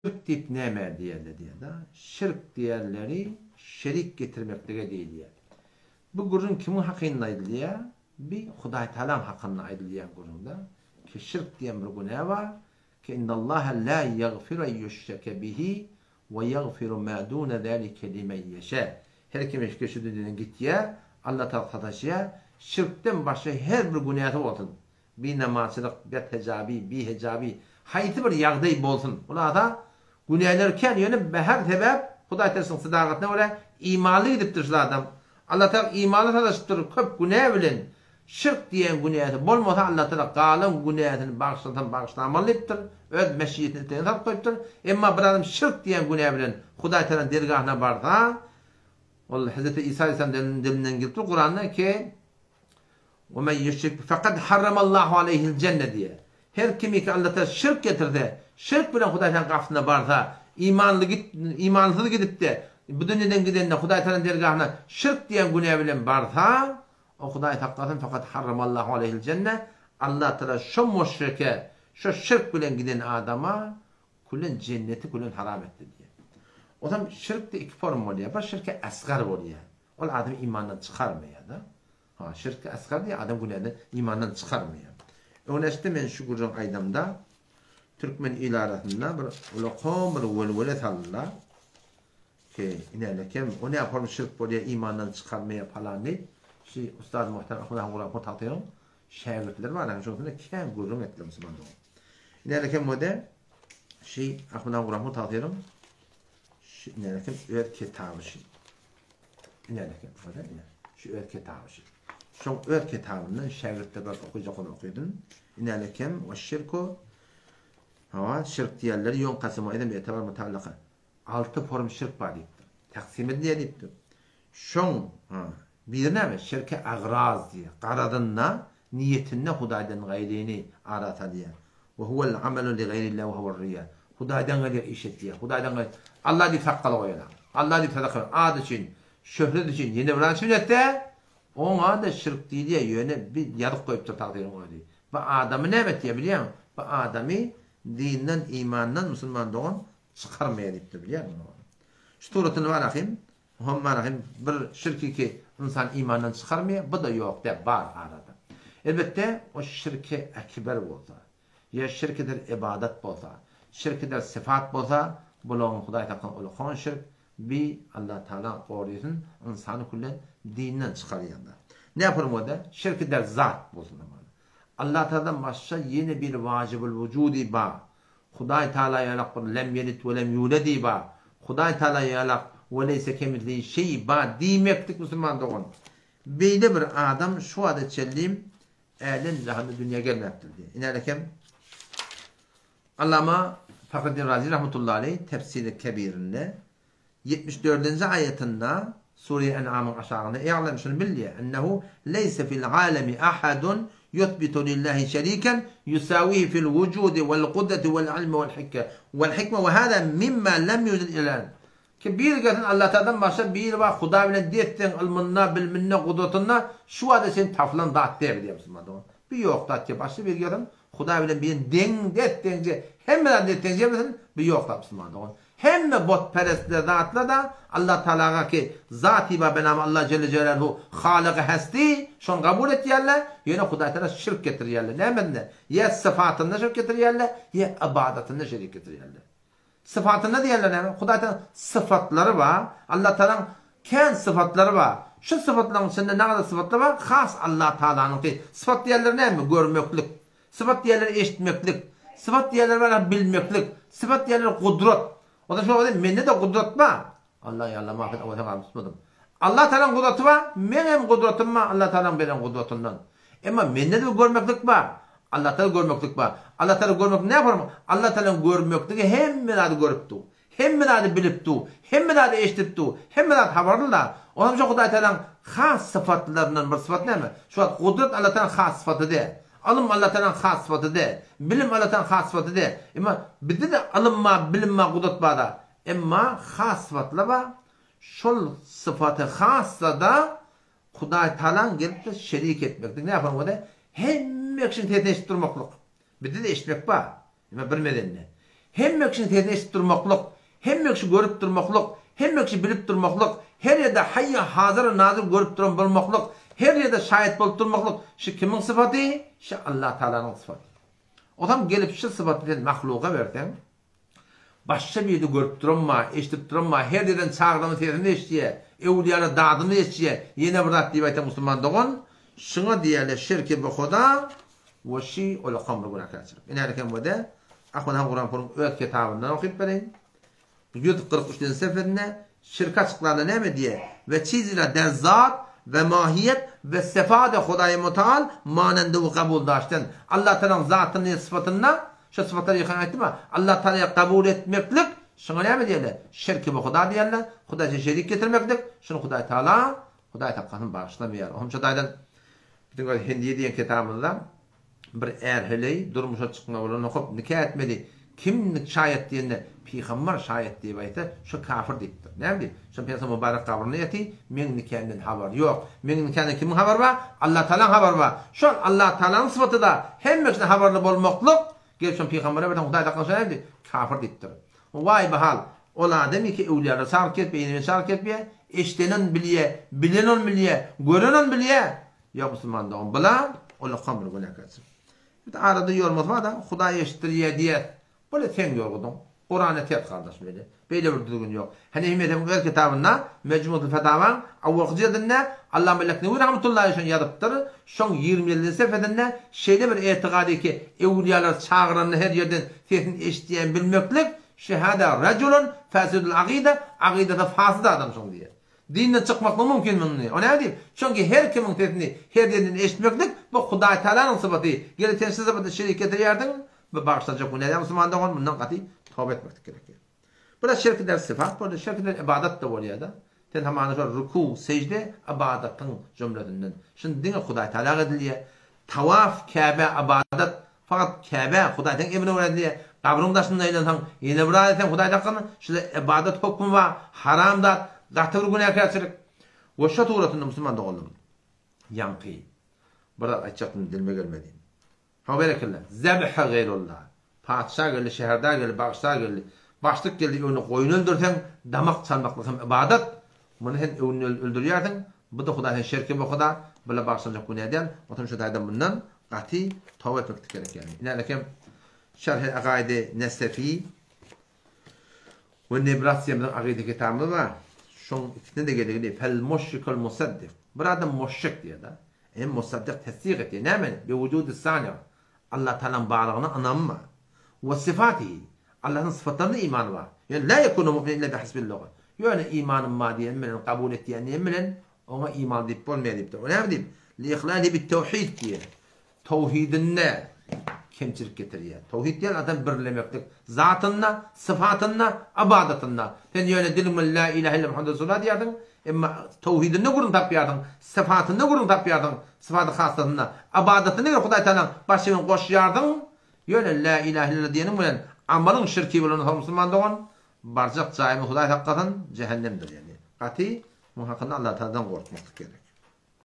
Şirk deyip neme diyorlar diye da. Şirk diğerleri şerik getirmekle değil diye. Bu gurun kimin hakkında aydılıyor? Bir Huday Teala'nın hakkında aydılıyor gurunda. Ki şirk diyen bir günah var. Ki innallâhe la yaghfiru yüşşeke bihi ve yaghfiru ma dûne zâlike limen yeşâ. Her kim eşke şu dünyaya gittiye Allah Teala'ya şirkten başka her bir günahı olsun. Bir namazçılık, bir tecabi, bir hecabi, hayatı bir yağdayı bolsun. Ola da günahlarken yönü her sebep Huday Teala'nın sadakatine öyle imanlı gidiptir şu adam. Allah Teala imanı tanıştırır, köp günah bilen şirk diyen günahı bolmasa Allah Teala kalın günahını bağışlamalıdır. Öz meşiyetini tenhat koyuptur. Ama bir adam şirk diyen günah bilen Huday Teala'nın dergahına barda, o Hazreti İsa Aleyhisselam'ın dilinden geldi Kur'an'da ki وَمَنْ يُشْرِكْ فَقَدْ حَرَّمَ اللّٰهُ عَلَيْهِ الْجَنَّةِ diye. Her kimi ki Allah Teala şirk getirdi, şirk bilen Huday Teala'nın kapısına barda, imansız gidip de bu dünyadan gidenle Huday Teala'nın dergahına şirk diyen günah bilen barda, o Huday Teala'nın fakat harramallahu aleyhil cennet. Allah Teala şu müşrike, şu şirk bilen giden adama kullen cenneti kullen haram etti diye. O zaman şirkte iki form oluyor. Bir şirke asgar oluyor. O adam imandan çıkarmıyor da. Ha şirke asgar diye adam günahını imandan çıkarmıyor. Öyleyse ben şu gurun aydamda Türkmen ilarasında bir ulaqam bir velvelet Allah ki inelekem o ne yapar şirk oluyor imandan çıkarmaya falan değil. Şey Ustad Muhterem Ahmet Hangur Muhtatıyorum. Şagirdler var. Yani şunun kim gurun etli Müslüman doğum. İnelekem model şey Ahmet Hangur Muhtatıyorum. İnelekem öğret kitabı şey. İnelekem model şu öğret kitabı şey. Şu öğret kitabından şagirdler var okuyacak onu okuyordun. İnelekem ve şirku hava şirk diğerleri yon kasımı edem etibar mutallaka. 6 form şirk var deyipti. Taksim edilir deyipti. Şun birine mi? Şirke agraz diye. Qaradınna, niyetinne Hudaydan gayrini arata diye. Ve huvel amelu li gayrillah ve huvel riya. Hudaydan gayri işet diye. Hudaydan gayri. Allah di takkala koyala. Allah di sadaka. Ad için, şöhret için, yeni bir sünnette ona da şirk değil diye yöne bir yadık koyup da takdirin koydu. Bu adamı ne evet diye biliyor musun? Bu adamı dinden, imandan, Müslüman doğan çıkarmaya deyipti biliyor musun? Şu turatını var akım. Rahim bir şirki ki insan imandan çıkarmıyor, bu da yok de var arada. Elbette o şirki ekber olsa, ya şirkidir ibadet olsa, şirkidir sıfat olsa, bulun Huday Teala'nın uluğun şirk, bir Allah Teala koruyorsun, insanı kullen dinden çıkarıyorlar. Ne yapalım o da? Şirkidir zat olsun. Allah Teala'dan başka yeni bir vacibul vücudi ba. Huday Teala yalak lem yelit ve lem yuledi ba. Huday Teala yalak ve leyse kemizliği şey ba demektik Müslüman doğun. Böyle bir adam şu adet çelliyim elin zahını dünya gelmektir diye. İnelekem Allama Fakreddin Razi rahmetullahi aleyh tefsiri kebirinde 74. ayetinde Sure-i En'am'ın aşağında i'lem şunu billiye ennehu leyse fil alemi ahadun yuthbitu lillahi şeriken yusawihi fil vücudi vel kudreti vel ilmi vel hikme ve hâzâ mimma lem yuzil ilan. Ki bir kadın Allah Teala'dan başka bir var Huda bilen diyetten ilminna bilminna kudretinna şu adı sen taflan dağıt diye Müslüman. Bir yok dağıt ki başka bir kadın Huda bilen bir den dettence hemen dettence misin bir yok da Müslüman. Hem bot perestler dağıtla da Allah Teala'ya ki zati ve benam Allah Celle Celaluhu Halık-ı hesti şun kabul et yerler yine Huda Teala şirk getir yerler. Ne mende? Ya sıfatında şirk getir yerler ya ibadetinde şirk getir yerler. Sıfatında diyorlar ne? Huda Teala sıfatları var. Allah Teala'nın kendi sıfatları var. Şu sıfatların içinde ne kadar sıfatlar var? Has Allah Teala'nın ki sıfat diyorlar ne mi? Görmeklik. Sıfat diyorlar eşitmeklik. Sıfat diyorlar var bilmeklik. Sıfat diyorlar kudret. O da şu anda mende de kudret var. Allah ya Allah mahvet o zaman Müslümanım. Allah Teala'nın kudreti var. Benim kudretim var. Allah Teala'nın benim kudretinden. Ama mende de görmeklik var. Allah Teala görmeklik var. Allah Teala görmek ne yapar mı? Allah Teala'nın görmekliği hem miradi görüptü. Hem miradi biliptü. Hem miradi eşitiptü. Hem miradi haberliler. O zaman şu Huday Teala'nın has sıfatlarından bir sıfat ne mi? Şu an kudret Allah Teala'nın has sıfatı de. Alım Allah Teala'nın has sıfatı de. Bilim Allah Teala'nın has sıfatı de. Ama bizde de alınma, bilinme, kudret var da. Ama has sıfatlar var. Şu sıfatı hassa da Huday Teala'nın gelip de şerik etmektir. Ne yapalım o da? Hem ekşin teteşit durmaklık. Bizde de eşitmek var. Ama bilmeden ne? hemme kişini tezini eşit durmaklık, hemme kişi görüp durmaklık, hemme kişi bilip durmaklık, her yerde hayya hazır nazır görüp duran bulmaklık, her yerde şahit bolup durmaklık. Şu kimin sıfatı? Şu Allah Teala'nın sıfatı. Odam gelip şu sıfatı bilen mahluka versen, başka bir yerde görüp duranma, eşitip duranma, her yerden çağırdığını tezini eşitiye, evliyana dağdını eşitiye, yine burada deyip ayta Müslüman doğun, şuna diyeler şirki bu huda, ve şi ol kamru buna kaçırıp. İnerken bu da, akıdan Kur'an-ı Öğüt kitabından okuyup vereyim. 143. seferine şirka açıklarında ne mi diye? Ve çizile der zat ve mahiyet ve sefade Huday-ı Muteal manendevi kabul daşten. Allah Teala'nın zatını sıfatına, şu sıfatları yıkan etti mi? Allah Teala'ya kabul etmeklik, şuna ne mi diyeler? Şirki bu Huda diyorlar. Huday'a şerik getirmeklik. Şunu Huday Teala, Huday Teala'nın bağışlamayar. Onun Huday'dan, bütün Hindiye diyen kitabında, bir erheleyi durmuşa çıkma olan okup nikah etmedi. Kim şayet diyende peygamber şayet diye bayta şu kafir deyiptir. Ne bileyim? Şu peygamber mübarek kabrine yeti men nikahından haber yok. Men nikahından kimin haber var? Allah Teala'nın haber var. Şu Allah Teala'nın sıfatı da hemmesine haberli bolmakluk. Gelip şu peygambere birden Huday takın şayet kafir deyiptir. Vay bahal. Ola demi ki evliyalar sark etmeye, yeni sark etmeye, eştenen biliye, bilenen biliye, görenen biliye. Ya Müslüman da on bala, ola kamr buna kaçır. Arada yormaz var da Huday eşittir diye. Böyle sen yorgudun. Kur'an'ı tiyat kardeş böyle. Böyle bir düzgün yok. Hani Himmet'in özel kitabında Mecmud-u Fetavan avval kıcadında Allah melekini ve rahmetullahi için yadıptır. Son 27. sefedinde şeyde bir etikadi ki evliyalar çağıranını her yerden sesini eşitleyen bilmeklik şehada raculun fasidul akide akidede fasıd adam son diye. Dinden çıkmakla mümkün mü? O ne diyeyim? Çünkü her kimin sesini her yerden eşitmeklik bu Huday Teala'nın sıfatı. Geliten sıfatı şerik getiriyordun ve bağışlayacak bu neden Müslüman da bundan katı tövbe etmek gerekiyor. Burada şirkler sıfat, burada şirkler ibadet de oluyor da. Ten hamanı şu ruku, secde, ibadetin cümletinden. Şimdi dine Huday Teala ediliyor. Tavaf, Kabe, ibadet. Fakat Kabe, Huday'dan emri öğreniliyor. Kabrın taşında ilansan, yine burada eten Huday'dan kanı, şöyle ibadet hükmü var, haram da, katır günah kaçırık. Ve şu tuğratında Müslüman da oldum. Yankı. Burada açaktım dilime gelmediğim. Ha berekillah. Zebha gayrullah. Padişah geldi, şehirde geldi, bağışlar geldi. Başlık geldi, onu koyun öldürsen, damak çalmaklık hem ibadet. Bunu sen onu öldürüyordun. Bu da Huday'ın şirki bu kadar. Böyle bağışlanacak bu neden? Otan şu daydan bundan katı tavuk etmek gerek yani. İnerken Şerh-i Akaide Nesefi ve Nebrasya'nın akide kitabı var. Şun ikisine de geldi. Fel muşrikul musaddik. Burada muşrik diye da. Hem musaddik tesdik etti. Nemen? Bi vücudu sani. Allah Teala'nın bağlılığına inanma. Ve sıfatihi. Allah'ın sıfatlarına iman var. Yani la yekunu mu'min illa bihasbillah. Yani imanın madiyen bilen, kabul ettiğin bilen ona iman deyip olmaya deyip de. O ne diyeyim? Li ihlali bit tevhid diye. Tevhidinne kemçilik getiriyor. Tevhid diyen adam birlemeklik. Zatınla, sıfatınla, ibadetınla. Sen yani dilimle la ilahe illallah Muhammed Resulullah diyordun. Ama tevhidinne kurun tapıyordun. Sıfatınne kurun tapıyordun. Sıfatı hasatınla. İbadetine göre Huday Teala'nın başını koşuyordun. Yani la ilahe illallah diyenin bilen amalın şirki bilen Müslüman doğan barcak caimi Huday hakikaten cehennemdir yani. Katı muhakkında Allah Teala'dan korkmak gerek.